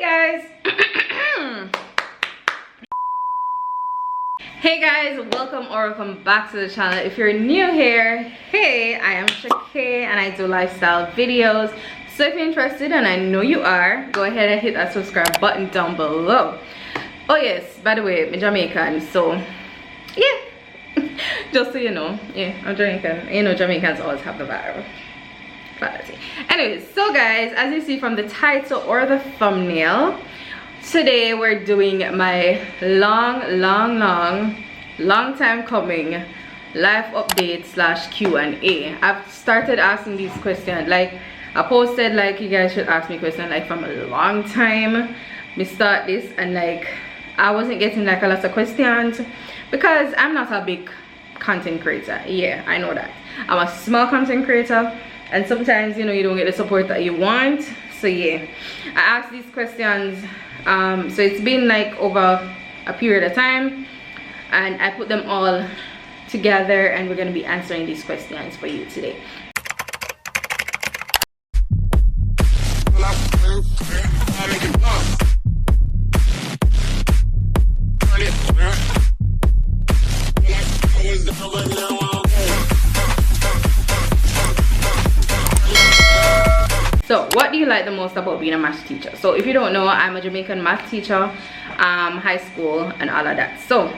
Hey guys, welcome back to the channel. If you're new here, hey, I am Shakay and I do lifestyle videos. So if you're interested, and I know you are, go ahead and hit that subscribe button down below. Oh yes, by the way, I'm Jamaican, so yeah, just so you know, yeah, I'm Jamaican. You know, Jamaicans always have the vibe. Anyways, so guys, as you see from the title or the thumbnail, today we're doing my long time coming life update / Q&A. I've started asking these questions, like I posted like you guys should ask me questions like from a long time. We start this and like I wasn't getting like a lot of questions because I'm not a big content creator. Yeah, I know that. I'm a small content creator and sometimes, you know, you don't get the support that you want. So yeah, I asked these questions. So it's been like over a period of time and I put them all together and we're going to be answering these questions for you today. So what do you like the most about being a math teacher? So if you don't know, I'm a Jamaican math teacher, high school and all of that. So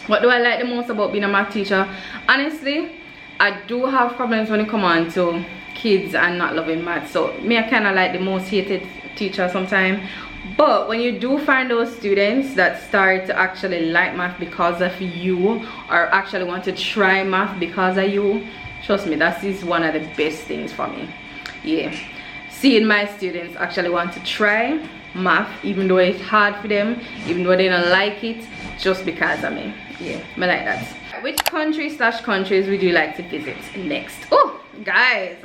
what do I like the most about being a math teacher? Honestly, I do have problems when it comes on to kids and not loving math. So me, I kind of like the most hated teacher sometimes. But when you do find those students that start to actually like math because of you, or actually want to try math because of you, trust me, that is one of the best things for me. Yeah, seeing my students actually want to try math even though it's hard for them, even though they don't like it, just because of me. Yeah, I like that. Which country / countries would you like to visit next? Oh guys,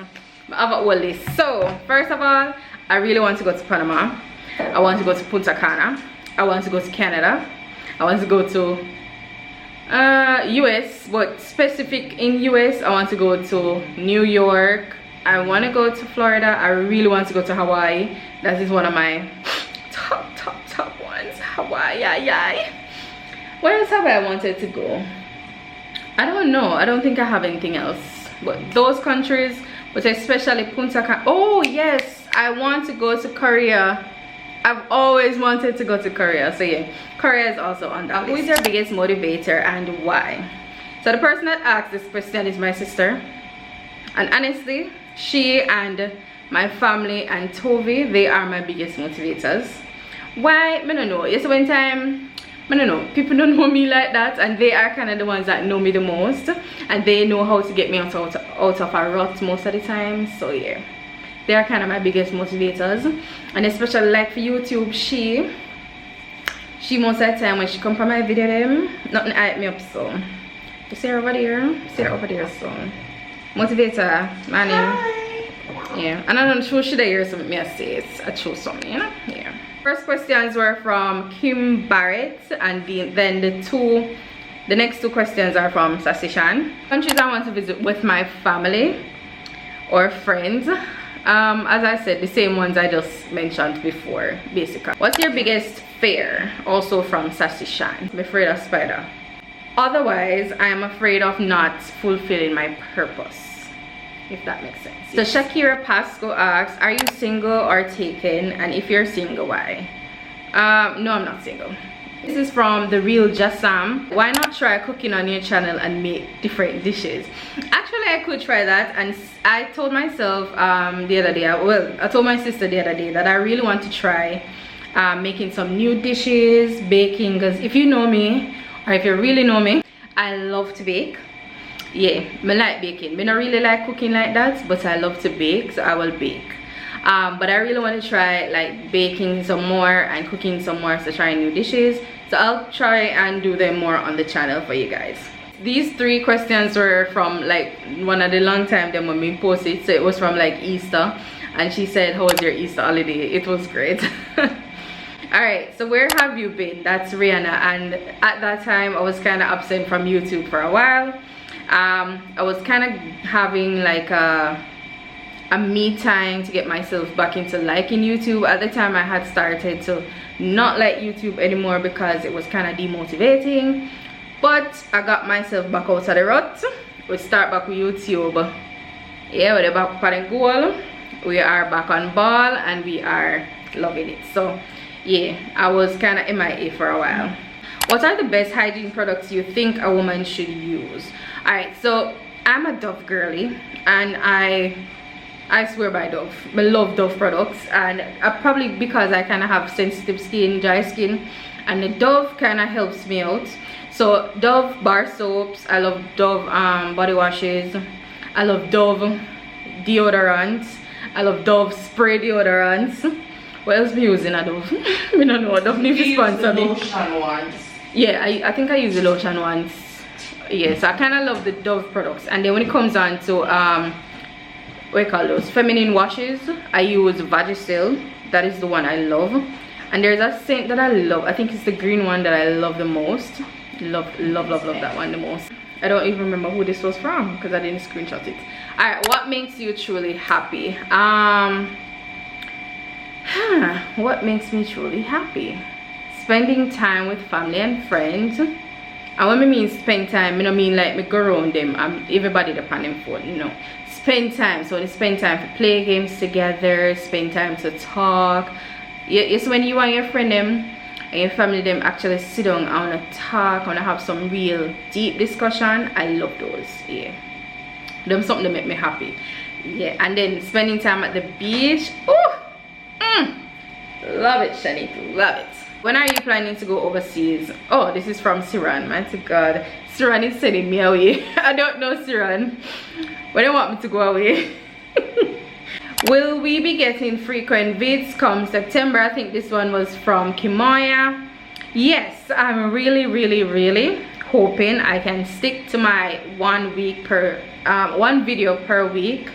I have a whole list. So first of all, I really want to go to Panama. I want to go to Punta Cana. I want to go to Canada. I want to go to US, but specific in US, I want to go to New York. I want to go to Florida. I really want to go to Hawaii. That is one of my top ones. Hawaii, yay. Where else have I wanted to go? I don't know. I don't think I have anything else. But those countries, but especially Punta Cana. Oh yes, I want to go to Korea. I've always wanted to go to Korea. So yeah, Korea is also on that list. Who is your biggest motivator and why? So the person that asked this question is my sister. And honestly, she and my family and Toby, they are my biggest motivators. Why? I don't know. Yes, one time, I don't know, people don't know me like that, and they are kind of the ones that know me the most, and they know how to get me out of a rut most of the time. So yeah, they are kind of my biggest motivators. And especially like for YouTube, she most of the time when she come for my video, them nothing hype me up. So you see her over there, so motivator, my name. Yeah, and I'm not sure should I hear something me I say. It's a true something, you know. Yeah. First questions were from Kim Barrett, and then the next two questions are from Sasishan. Countries I want to visit with my family or friends. As I said, the same ones I just mentioned before, basically. What's your biggest fear? Also from Sasishan. I'm afraid of spider. Otherwise, I am afraid of not fulfilling my purpose, if that makes sense. So Shakira Pasco asks, are you single or taken? And if you're single, why? No, I'm not single. This is from The Real Jassam. Why not try cooking on your channel and make different dishes? Actually, I could try that, and I told myself the other day, I told my sister the other day that I really want to try making some new dishes, baking, because if you know me, or if you really know me, I love to bake. Yeah, I like baking. I don't really like cooking like that, but I love to bake, so I will bake. But I really want to try like baking some more and cooking some more, to try new dishes. So I'll try and do them more on the channel for you guys. These three questions were from like one of the long time them when we posted. So it was from like Easter, and she said, how was your Easter holiday? It was great. Alright, so where have you been? That's Rihanna, and at that time I was kind of absent from YouTube for a while. I was kind of having like a a me time to get myself back into liking YouTube. At the time I had started to not like YouTube anymore because it was kind of demotivating, but I got myself back out of the rut. We start back with YouTube. Yeah, we're back on goal. We are back on ball and we are loving it. So yeah, I was kind of MIA for a while. What are the best hygiene products you think a woman should use? Alright, so I'm a Dove girly and I swear by Dove. I love Dove products, and probably because I kind of have sensitive skin, dry skin, and the Dove kind of helps me out. So Dove bar soaps, I love Dove body washes, I love Dove deodorants, I love Dove spray deodorants. What else be using a Dove? I don't know. Dove need to sponsor me. Lotion ones. Yeah, I think I use the lotion ones. Yeah, so I kind of love the Dove products. And then when it comes on to what you call those feminine washes, I use Vagisil. That is the one I love. And there's a scent that I love. I think it's the green one that I love the most. Love that one the most. I don't even remember who this was from because I didn't screenshot it. Alright, what makes you truly happy? What makes me truly happy? Spending time with family and friends. And when I mean spend time, I don't mean like me go around them. Everybody depend on phone, you know. Spend time. So they spend time to play games together, spend time to talk. It's when you and your friend them and your family them actually sit down and wanna talk, wanna have some real deep discussion. I love those. Yeah. Them something that make me happy. Yeah. And then spending time at the beach. Oh, love it, Shanique. Love it. When are you planning to go overseas? Oh, this is from Siran. My God, Siran is sending me away. I don't know Siran. When they want me to go away. Will we be getting frequent vids come September? I think this one was from Kimoya. Yes, I'm really hoping I can stick to my one video per week.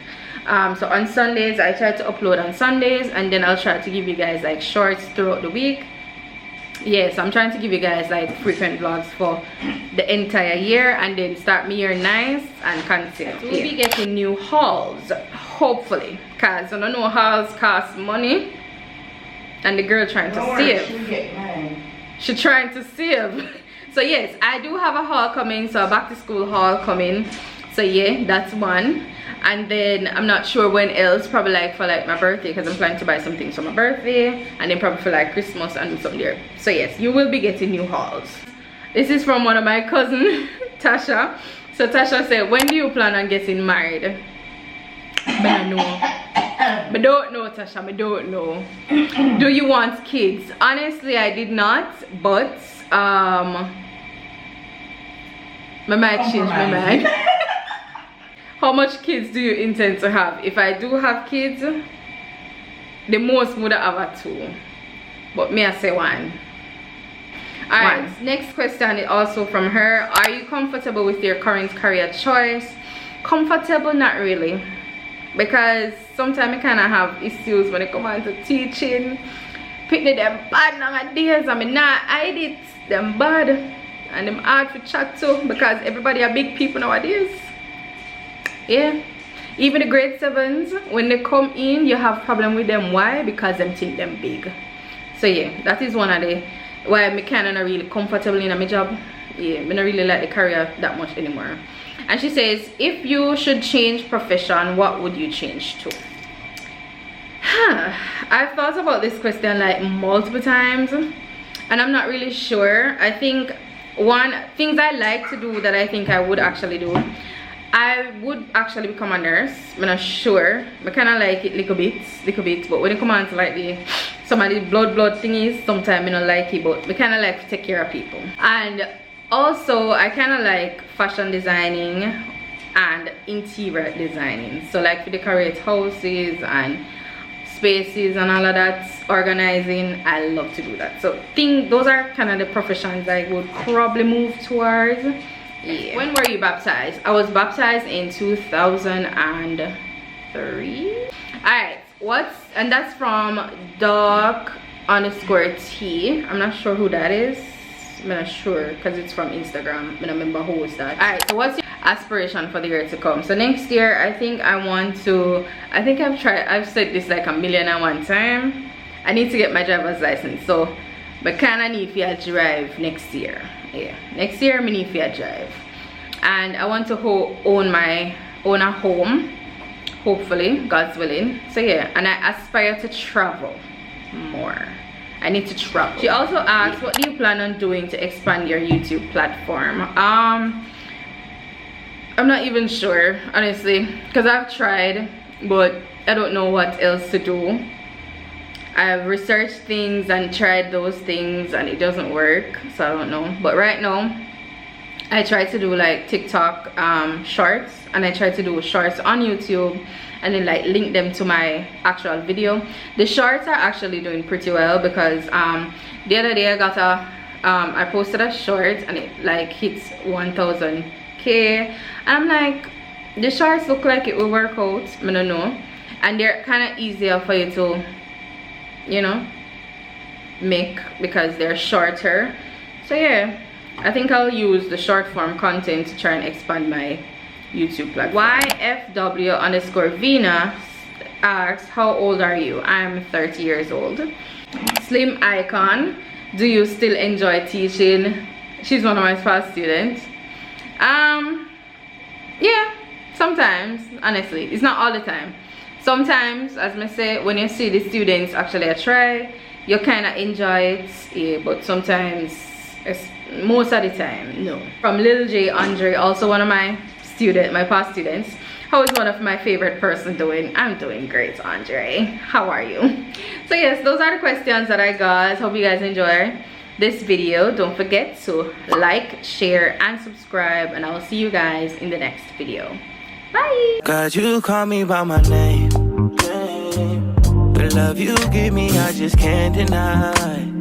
So on Sundays I try to upload on Sundays, and then I'll try to give you guys like shorts throughout the week. Yes, I'm trying to give you guys like frequent vlogs for the entire year, and then start my year nice and consistent. We'll be getting new hauls, hopefully, because I don't know hauls cost money, and the girl trying to save. She's trying to save. So yes, I do have a haul coming, so a back to school haul coming. So yeah, that's one. And then I'm not sure when else, probably like for like my birthday, because I'm planning to buy some things for my birthday, and then probably for like Christmas and something there. So yes, you will be getting new hauls. This is from one of my cousins, Tasha. So Tasha said, when do you plan on getting married? I don't know. I don't know, Tasha. I don't know. Do you want kids? Honestly, I did not, but I might change my mind. How much kids do you intend to have? If I do have kids, the most would have a 2, but me I say 1. Alright, next question is also from her. Are you comfortable with your current career choice? Comfortable? Not really, because sometimes I kind of have issues when it comes on to teaching. Picking them bad nowadays. I mean, nah, I did them bad and them hard to chat to, because everybody are big people nowadays. Yeah, even the grade 7s, when they come in, you have problem with them. Why? Because them think them big. So yeah, that is one of the why I'm kind of not really comfortable in my job. Yeah, I don't really like the career that much anymore. And she says, if you should change profession, what would you change to? I've thought about this question like multiple times, and I'm not really sure. I think things I like to do that I think I would actually do, I would actually become a nurse. I'm not sure. I kind of like it little bit, but when it comes on to like some of the blood thingies, sometimes I don't like it, but I kind of like to take care of people. And also I kind of like fashion designing and interior designing. So like for decorate houses and spaces and all of that, organizing, I love to do that. So those are kind of the professions I would probably move towards. Yeah. When were you baptized? I was baptized in 2003. Alright, and that's from doc_t. I'm not sure who that is. I'm not sure because it's from Instagram. I don't remember who was that. Alright, so aspiration for the year to come. So next year I think I've said this like a million and one time, I need to get my driver's license. So I kind of need to drive next year. Yeah, next year I need to drive, and I want to own a home, hopefully, God's willing. So yeah, and I aspire to travel more. I need to travel. She also asked, what do you plan on doing to expand your YouTube platform? I'm not even sure, honestly, because I've tried, but I don't know what else to do. I've researched things and tried those things and it doesn't work, so I don't know. But right now I try to do like TikTok shorts, and I try to do shorts on YouTube and then like link them to my actual video. The shorts are actually doing pretty well, because the other day I posted a short and it like hits 1000K, and I'm like, the shorts look like it will work out. I don't know, and they're kind of easier for you to, you know, make, because they're shorter. So yeah, I think I'll use the short form content to try and expand my YouTube platform. YFW_Vina asks, how old are you? I'm 30 years old. Slim Icon, do you still enjoy teaching? She's one of my past students. Yeah, sometimes, honestly, it's not all the time. Sometimes, as I say, when you see the students actually try, you kind of enjoy it, yeah, but sometimes, most of the time, no. From Lil J Andre, also one of my past students, how is one of my favorite person doing? I'm doing great, Andre. How are you? So yes, those are the questions that I got. Hope you guys enjoy this video. Don't forget to like, share, and subscribe, and I will see you guys in the next video. Bye. God, you call me by my name. The love you give me, I just can't deny.